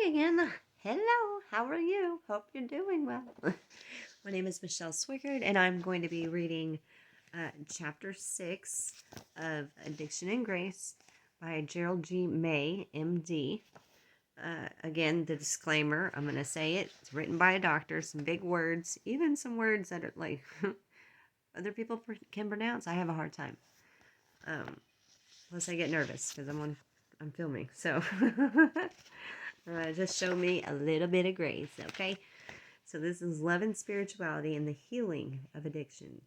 Hi again. Hello. How are you? Hope you're doing well. My name is Michelle Swickard, and I'm going to be reading Chapter 6 of Addiction and Grace by Gerald G May, MD. Again, the disclaimer, I'm going to say it. It's written by a doctor, some big words, even some words that are like other people can pronounce. I have a hard time. Plus I get nervous because I'm filming, so just show me a little bit of grace, okay? So this is Love and Spirituality and the Healing of Addictions.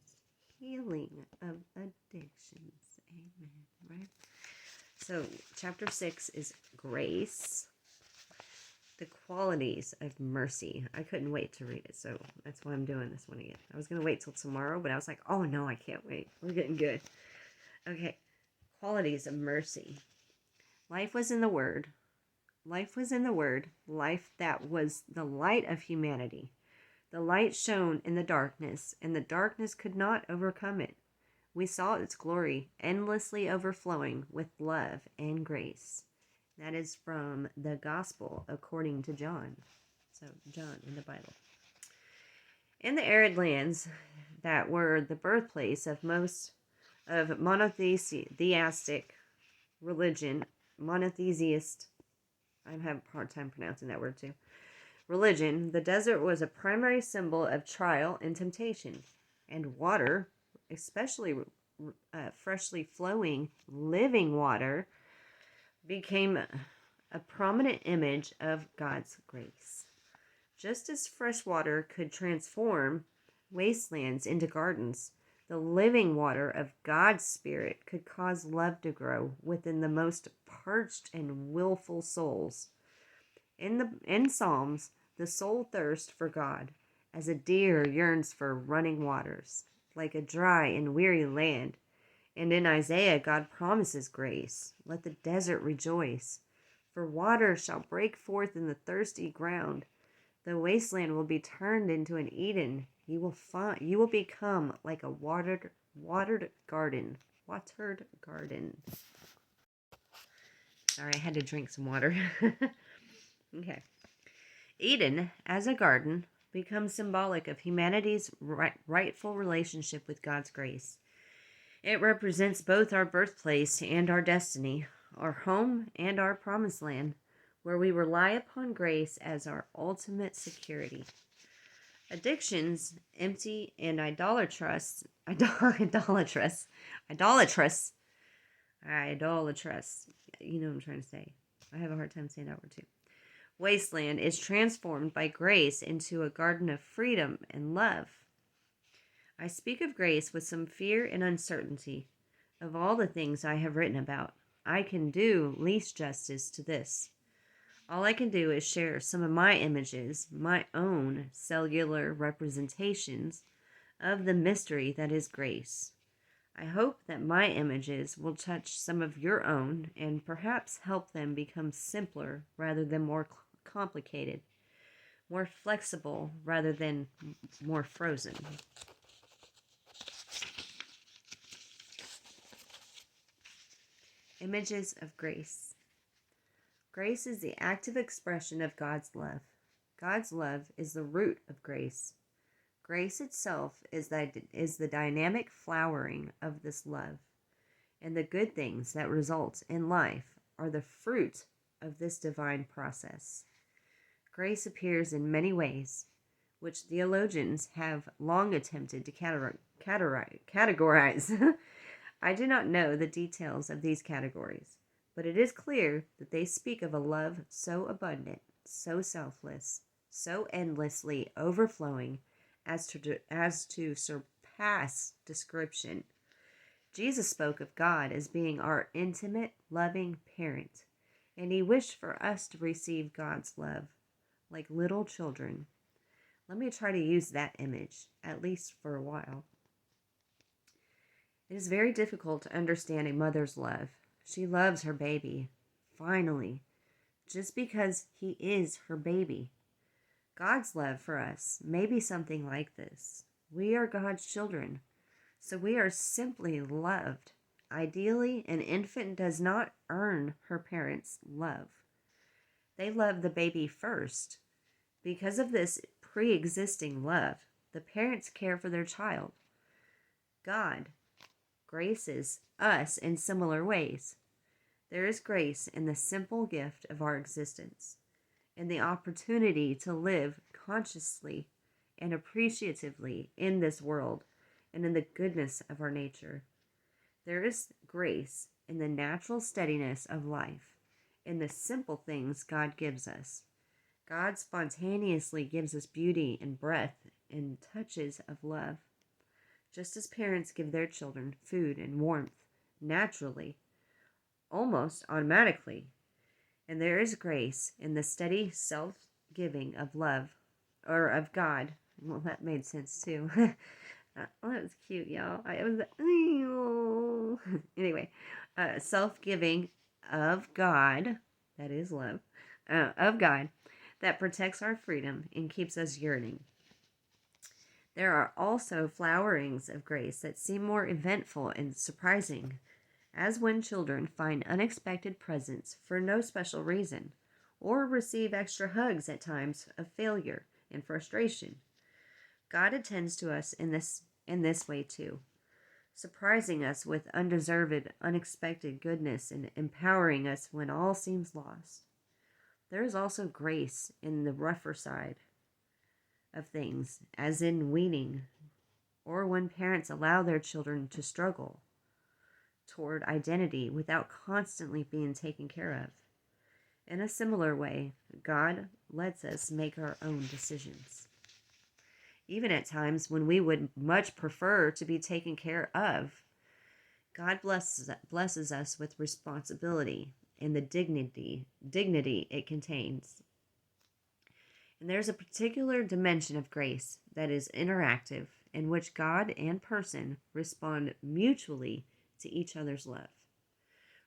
Healing of Addictions. Amen, right? So chapter 6 is Grace, the Qualities of Mercy. I couldn't wait to read it, so that's why I'm doing this one again. I was going to wait till tomorrow, but I was like, oh no, I can't wait. We're getting good. Okay, Qualities of Mercy. Life was in the Word. Life was in the Word, life that was the light of humanity. The light shone in the darkness, and the darkness could not overcome it. We saw its glory, endlessly overflowing with love and grace. That is from the Gospel according to John. So, John in the Bible. In the arid lands that were the birthplace of most of monotheistic religion, monotheist, I have a hard time pronouncing that word too. Religion, the desert was a primary symbol of trial and temptation, and water, especially freshly flowing, living water, became a prominent image of God's grace. Just as fresh water could transform wastelands into gardens, the living water of God's Spirit could cause love to grow within the most parched and willful souls. In Psalms, the soul thirsts for God, as a deer yearns for running waters, like a dry and weary land. And in Isaiah, God promises grace. Let the desert rejoice, for water shall break forth in the thirsty ground. The wasteland will be turned into an Eden. You will become like a watered garden. Watered garden. Sorry, I had to drink some water. Okay. Eden, as a garden, becomes symbolic of humanity's rightful relationship with God's grace. It represents both our birthplace and our destiny, our home and our promised land, where we rely upon grace as our ultimate security. Addictions, empty and idolatrous, you know what I'm trying to say. I have a hard time saying that word too. Wasteland is transformed by grace into a garden of freedom and love. I speak of grace with some fear and uncertainty. Of all the things I have written about, I can do least justice to this. All I can do is share some of my images, my own cellular representations of the mystery that is grace. I hope that my images will touch some of your own and perhaps help them become simpler rather than more complicated, more flexible rather than more frozen. Images of grace. Grace is the active expression of God's love. God's love is the root of grace. Grace itself is the dynamic flowering of this love, and the good things that result in life are the fruit of this divine process. Grace appears in many ways, which theologians have long attempted to categorize. I do not know the details of these categories, but it is clear that they speak of a love so abundant, so selfless, so endlessly overflowing as to surpass description. Jesus spoke of God as being our intimate, loving parent, and he wished for us to receive God's love like little children. Let me try to use that image, at least for a while. It is very difficult to understand a mother's love. She loves her baby, finally, just because he is her baby. God's love for us may be something like this. We are God's children, so we are simply loved. Ideally, an infant does not earn her parents' love. They love the baby first. Because of this pre-existing love, the parents care for their child. God graces us in similar ways. There is grace in the simple gift of our existence, in the opportunity to live consciously and appreciatively in this world, and in the goodness of our nature. There is grace in the natural steadiness of life, in the simple things God gives us. God spontaneously gives us beauty and breath and touches of love. Just as parents give their children food and warmth naturally, almost automatically. And there is grace in the steady self-giving of love, or of God. Well, that made sense too. That was cute, y'all. Anyway, self-giving of God, that is love, of God, that protects our freedom and keeps us yearning. There are also flowerings of grace that seem more eventful and surprising, as when children find unexpected presents for no special reason, or receive extra hugs at times of failure and frustration. God attends to us in this way too, surprising us with undeserved, unexpected goodness and empowering us when all seems lost. There is also grace in the rougher side of things, as in weaning, or when parents allow their children to struggle toward identity without constantly being taken care of. In a similar way, God lets us make our own decisions, even at times when we would much prefer to be taken care of. God blesses us with responsibility and the dignity it contains. And there's a particular dimension of grace that is interactive, in which God and person respond mutually to each other's love.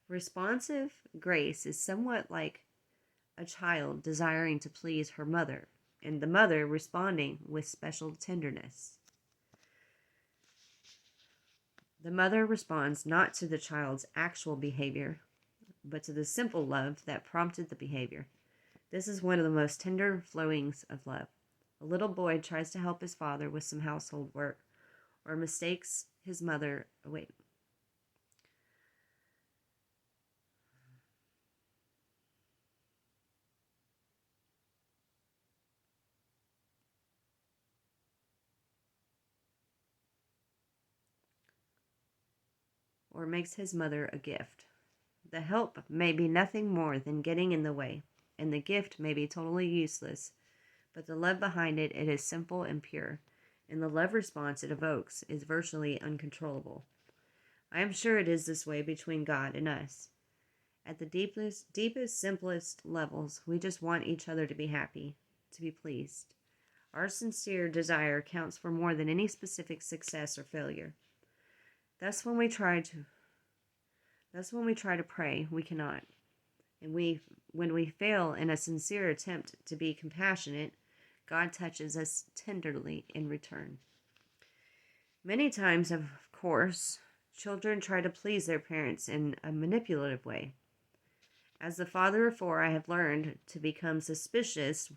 Responsive grace is somewhat like a child desiring to please her mother, and the mother responding with special tenderness. The mother responds not to the child's actual behavior, but to the simple love that prompted the behavior. This is one of the most tender flowings of love. A little boy tries to help his father with some household work, or mistakes his mother. Or makes his mother a gift. The help may be nothing more than getting in the way, and the gift may be totally useless, but the love behind it is simple and pure, and the love response it evokes is virtually uncontrollable. I am sure it is this way between God and us. At the deepest, simplest levels, we just want each other to be happy, to be pleased. Our sincere desire counts for more than any specific success or failure. Thus, when we try to pray, we cannot. And when we fail in a sincere attempt to be compassionate, God touches us tenderly in return. Many times, of course, children try to please their parents in a manipulative way. As the father of four, I have learned to become suspicious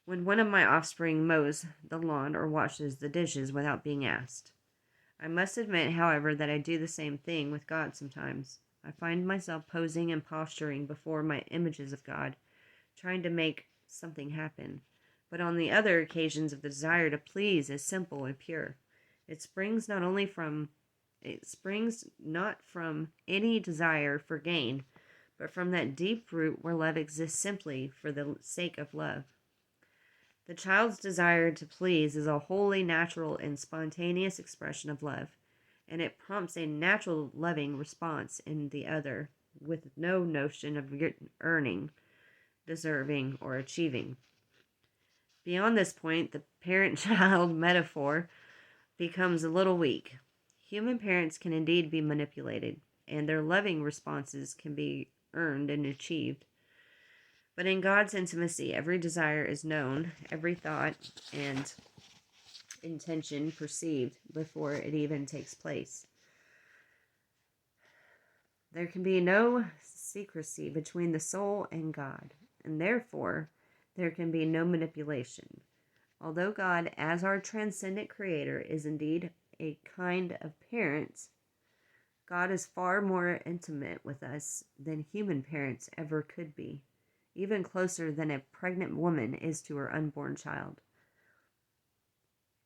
when one of my offspring mows the lawn or washes the dishes without being asked. I must admit, however, that I do the same thing with God sometimes. I find myself posing and posturing before my images of God, trying to make something happen. But on the other occasions of the desire to please is simple and pure. It springs not from any desire for gain, but from that deep root where love exists simply for the sake of love. The child's desire to please is a wholly natural and spontaneous expression of love, and it prompts a natural loving response in the other, with no notion of earning, deserving, or achieving. Beyond this point, the parent-child metaphor becomes a little weak. Human parents can indeed be manipulated, and their loving responses can be earned and achieved. But in God's intimacy, every desire is known, every thought and intention perceived before it even takes place. There can be no secrecy between the soul and God. and therefore there can be no manipulation. Although God, as our transcendent creator, is indeed a kind of parent, God is far more intimate with us than human parents ever could be, even closer than a pregnant woman is to her unborn child.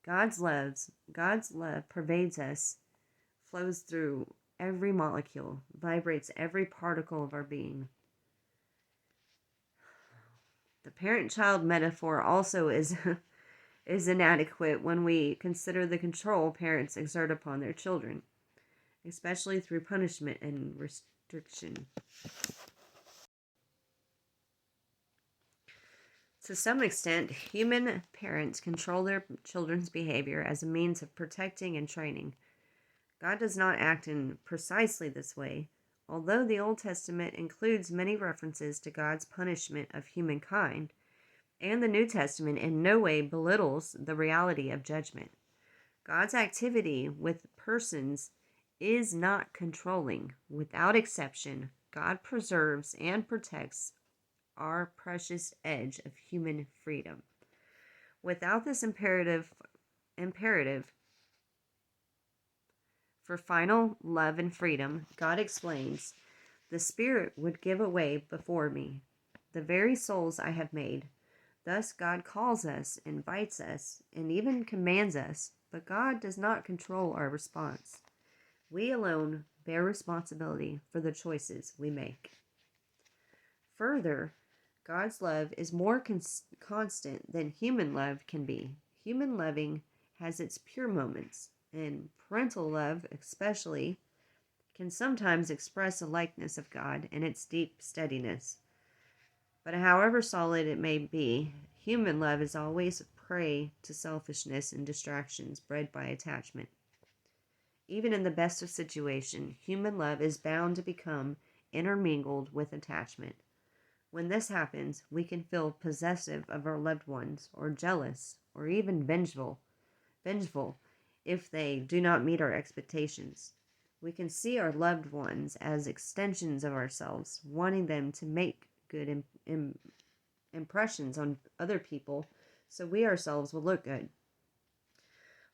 God's love pervades us, flows through every molecule, vibrates every particle of our being. The parent-child metaphor also is inadequate when we consider the control parents exert upon their children, especially through punishment and restriction. To some extent, human parents control their children's behavior as a means of protecting and training. God does not act in precisely this way, although the Old Testament includes many references to God's punishment of humankind, and the New Testament in no way belittles the reality of judgment. God's activity with persons is not controlling. Without exception, God preserves and protects our precious edge of human freedom. Without this imperative for final love and freedom, God explains, the Spirit would give away before me the very souls I have made. Thus God calls us, invites us, and even commands us, but God does not control our response. We alone bear responsibility for the choices we make. Further, God's love is more constant than human love can be. Human loving has its pure moments, and parental love, especially, can sometimes express a likeness of God in its deep steadiness. But however solid it may be, human love is always a prey to selfishness and distractions bred by attachment. Even in the best of situations, human love is bound to become intermingled with attachment. When this happens, we can feel possessive of our loved ones, or jealous, or even vengeful if they do not meet our expectations. We can see our loved ones as extensions of ourselves, wanting them to make good impressions on other people so we ourselves will look good.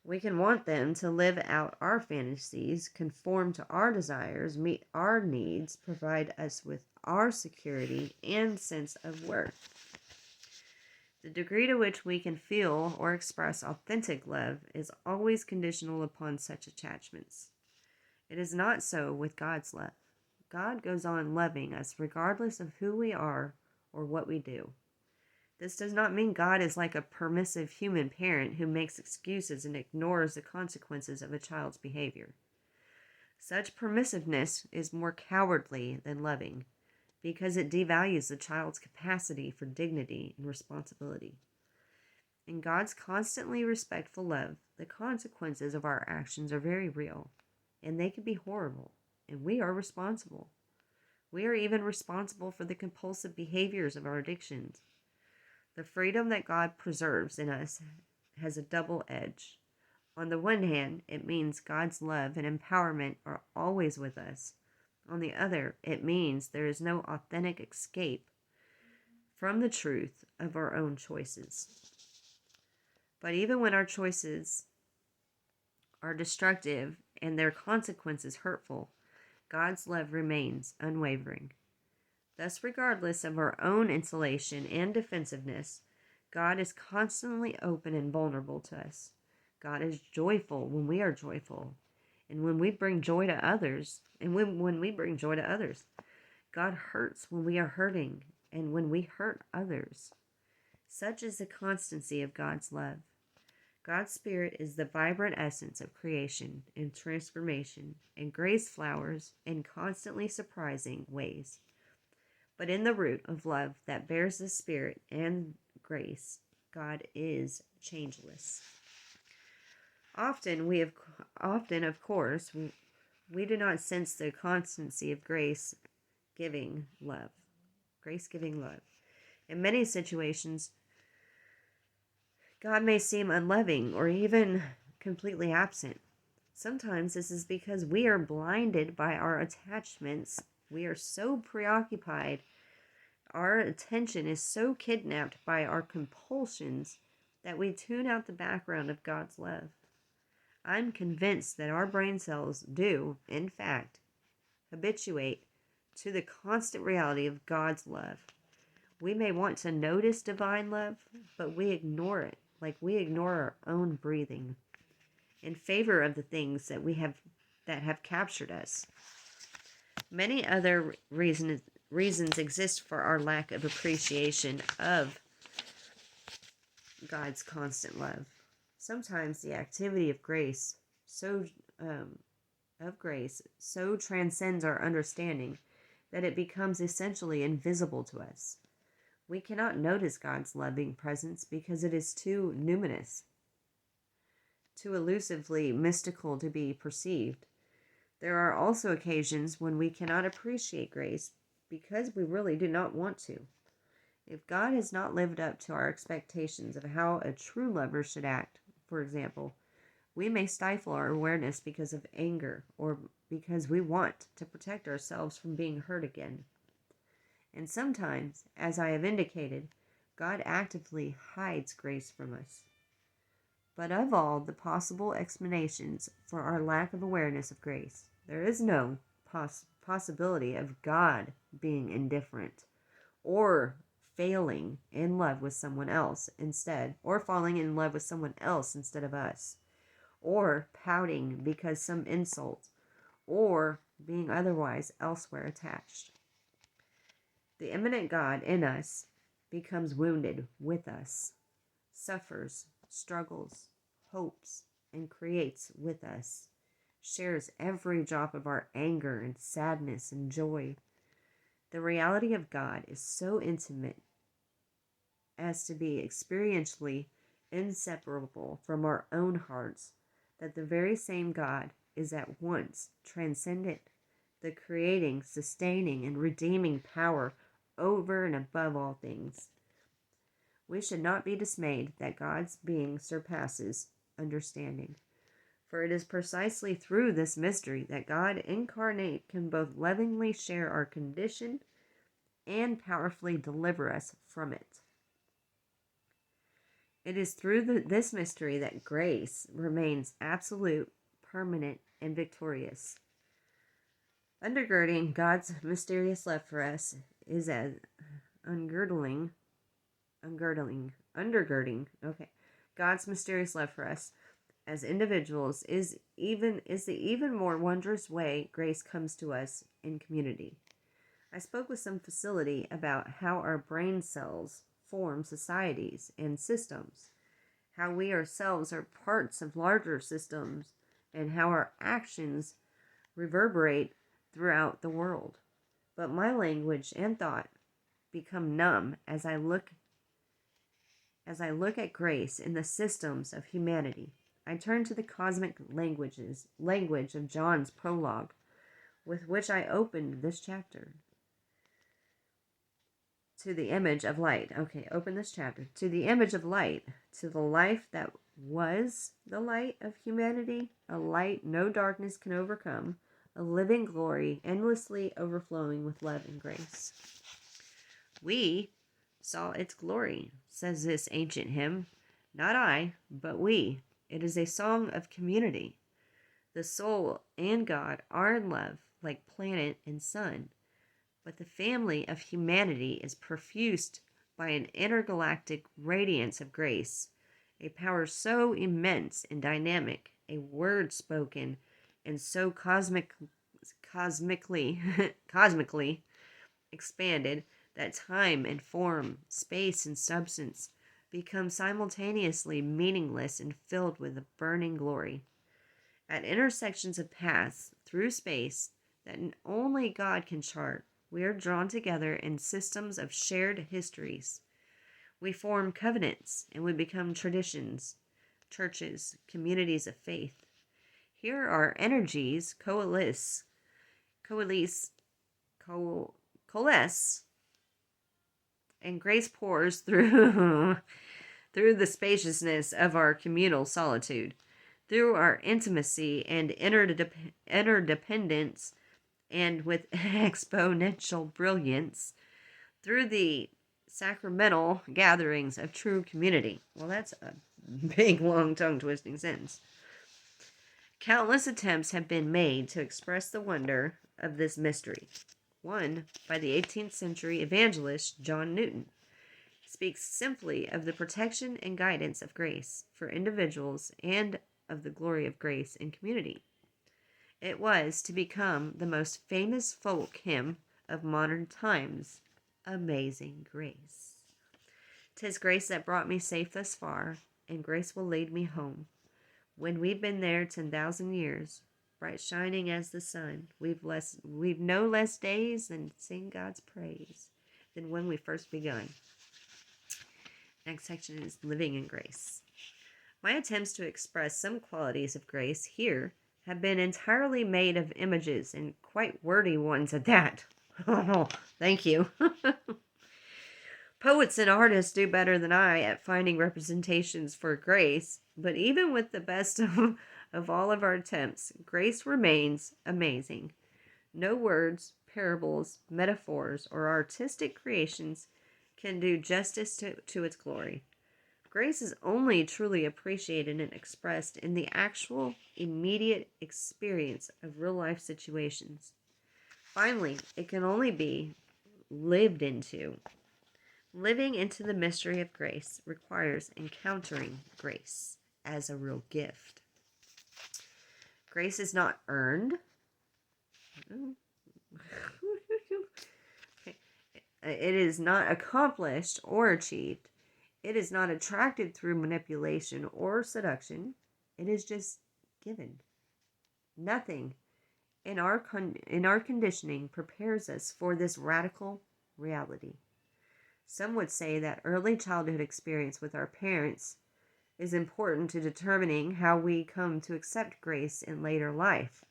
We can want them to live out our fantasies, conform to our desires, meet our needs, provide us with our security and sense of worth. The degree to which we can feel or express authentic love is always conditional upon such attachments. It is not so with God's love. God goes on loving us regardless of who we are or what we do. This does not mean God is like a permissive human parent who makes excuses and ignores the consequences of a child's behavior. Such permissiveness is more cowardly than loving, because it devalues the child's capacity for dignity and responsibility. In God's constantly respectful love, the consequences of our actions are very real, and they can be horrible, and we are responsible. We are even responsible for the compulsive behaviors of our addictions. The freedom that God preserves in us has a double edge. On the one hand, it means God's love and empowerment are always with us. On the other, it means there is no authentic escape from the truth of our own choices. But even when our choices are destructive and their consequences hurtful, God's love remains unwavering. Thus, regardless of our own insulation and defensiveness, God is constantly open and vulnerable to us. God is joyful when we are joyful, and when we bring joy to others, when we bring joy to others. God hurts when we are hurting, and when we hurt others. Such is the constancy of God's love. God's Spirit is the vibrant essence of creation and transformation, and grace flowers in constantly surprising ways. But in the root of love that bears the Spirit and grace, God is changeless. Often, of course, we do not sense the constancy of grace-giving love. Grace-giving love. In many situations, God may seem unloving or even completely absent. Sometimes this is because we are blinded by our attachments. We are so preoccupied Our attention is so kidnapped by our compulsions that we tune out the background of God's love. I'm convinced that our brain cells do, in fact, habituate to the constant reality of God's love. We may want to notice divine love, but we ignore it, like we ignore our own breathing, in favor of the things that have captured us. Many other reasons exist for our lack of appreciation of God's constant love. Sometimes the activity of grace so transcends our understanding that it becomes essentially invisible to us. We cannot notice God's loving presence because it is too numinous, too elusively mystical to be perceived. There are also occasions when we cannot appreciate grace because we really do not want to. If God has not lived up to our expectations of how a true lover should act, for example, we may stifle our awareness because of anger or because we want to protect ourselves from being hurt again. And sometimes, as I have indicated, God actively hides grace from us. But of all the possible explanations for our lack of awareness of grace, there is no possibility of God being indifferent or failing in love with someone else instead, or falling in love with someone else instead of us, or pouting because some insult, or being otherwise elsewhere attached. The immanent God in us becomes wounded with us, suffers, struggles, hopes, and creates with us, shares every drop of our anger and sadness and joy. The reality of God is so intimate as to be experientially inseparable from our own hearts that the very same God is at once transcendent, the creating, sustaining, and redeeming power over and above all things. We should not be dismayed that God's being surpasses understanding, for it is precisely through this mystery that God incarnate can both lovingly share our condition and powerfully deliver us from it. It is through this mystery that grace remains absolute, permanent, and victorious. Undergirding God's mysterious love for us is as undergirding God's mysterious love for us as individuals is the even more wondrous way grace comes to us in community. I spoke with some facility about how our brain cells form societies and systems, how we ourselves are parts of larger systems, and how our actions reverberate throughout the world. But my language and thought become numb as I look at grace in the systems of humanity. I turn to the cosmic language of John's prologue, with which I opened this chapter. To the image of light. Open this chapter. To the image of light, to the life that was the light of humanity, a light no darkness can overcome, a living glory endlessly overflowing with love and grace. We saw its glory, says this ancient hymn. Not I, but we. It is a song of community. The soul and God are in love, like planet and sun. But the family of humanity is perfused by an intergalactic radiance of grace, a power so immense and dynamic, a word spoken, and so cosmically expanded that time and form, space and substance become simultaneously meaningless and filled with a burning glory. At intersections of paths through space that only God can chart, we are drawn together in systems of shared histories. We form covenants and we become traditions, churches, communities of faith. Here our energies coalesce, and grace pours through the spaciousness of our communal solitude, through our intimacy and interdependence, and with exponential brilliance, through the sacramental gatherings of true community. Well, that's a big, long, tongue-twisting sentence. Countless attempts have been made to express the wonder of this mystery. One, by the 18th century evangelist John Newton, speaks simply of the protection and guidance of grace for individuals and of the glory of grace in community. It was to become the most famous folk hymn of modern times, Amazing Grace. 'Tis grace that brought me safe thus far, and grace will lead me home. When we've been there 10,000 years, bright shining as the sun, we've no less days than sing God's praise than when we first begun. Next section is living in grace. My attempts to express some qualities of grace here have been entirely made of images, and quite wordy ones at that. Oh, thank you. Poets and artists do better than I at finding representations for grace, but even with the best of all of our attempts, grace remains amazing. No words, parables, metaphors, or artistic creations can do justice to its glory. Grace is only truly appreciated and expressed in the actual, immediate experience of real-life situations. Finally, it can only be lived into. Living into the mystery of grace requires encountering grace as a real gift. Grace is not earned. It is not accomplished or achieved. It is not attracted through manipulation or seduction. It is just given. Nothing in our conditioning prepares us for this radical reality. Some would say that early childhood experience with our parents is important to determining how we come to accept grace in later life.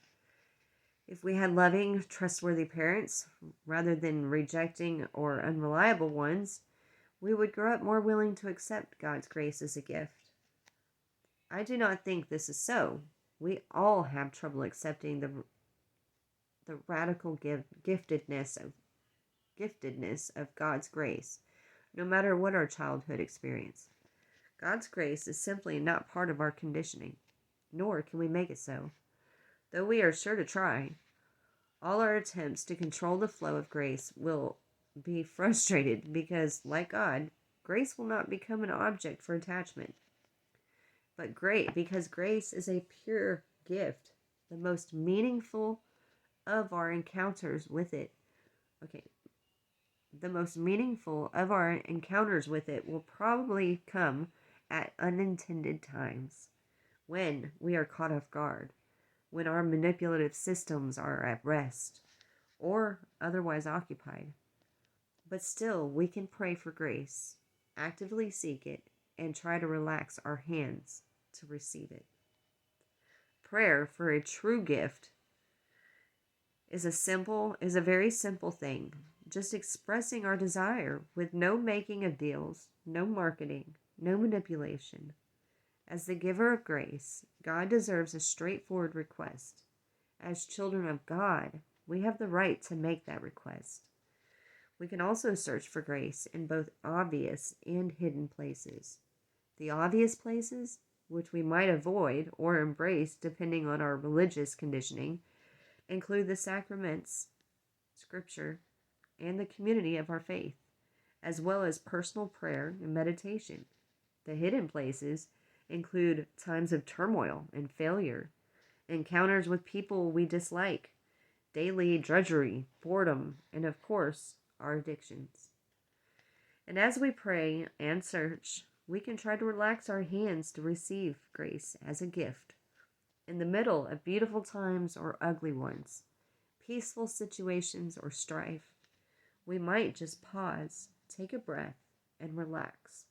If we had loving, trustworthy parents, rather than rejecting or unreliable ones, we would grow up more willing to accept God's grace as a gift. I do not think this is so. We all have trouble accepting the radical giftedness of God's grace, no matter what our childhood experience. God's grace is simply not part of our conditioning, nor can we make it so, though we are sure to try. All our attempts to control the flow of grace will be frustrated because, like God, grace will not become an object for attachment. But because grace is a pure gift, the most meaningful of our encounters with it. The most meaningful of our encounters with it will probably come at unintended times, when we are caught off guard, when our manipulative systems are at rest, or otherwise occupied. But still, we can pray for grace, actively seek it, and try to relax our hands to receive it. Prayer for a true gift is a very simple thing, just expressing our desire with no making of deals, no marketing, no manipulation. As the giver of grace, God deserves a straightforward request. As children of God, we have the right to make that request. We can also search for grace in both obvious and hidden places. The obvious places, which we might avoid or embrace depending on our religious conditioning, include the sacraments, scripture, and the community of our faith, as well as personal prayer and meditation. The hidden places include times of turmoil and failure, encounters with people we dislike, daily drudgery, boredom, and of course, our addictions. And as we pray and search, we can try to relax our hands to receive grace as a gift. In the middle of beautiful times or ugly ones, peaceful situations or strife, we might just pause, take a breath, and relax.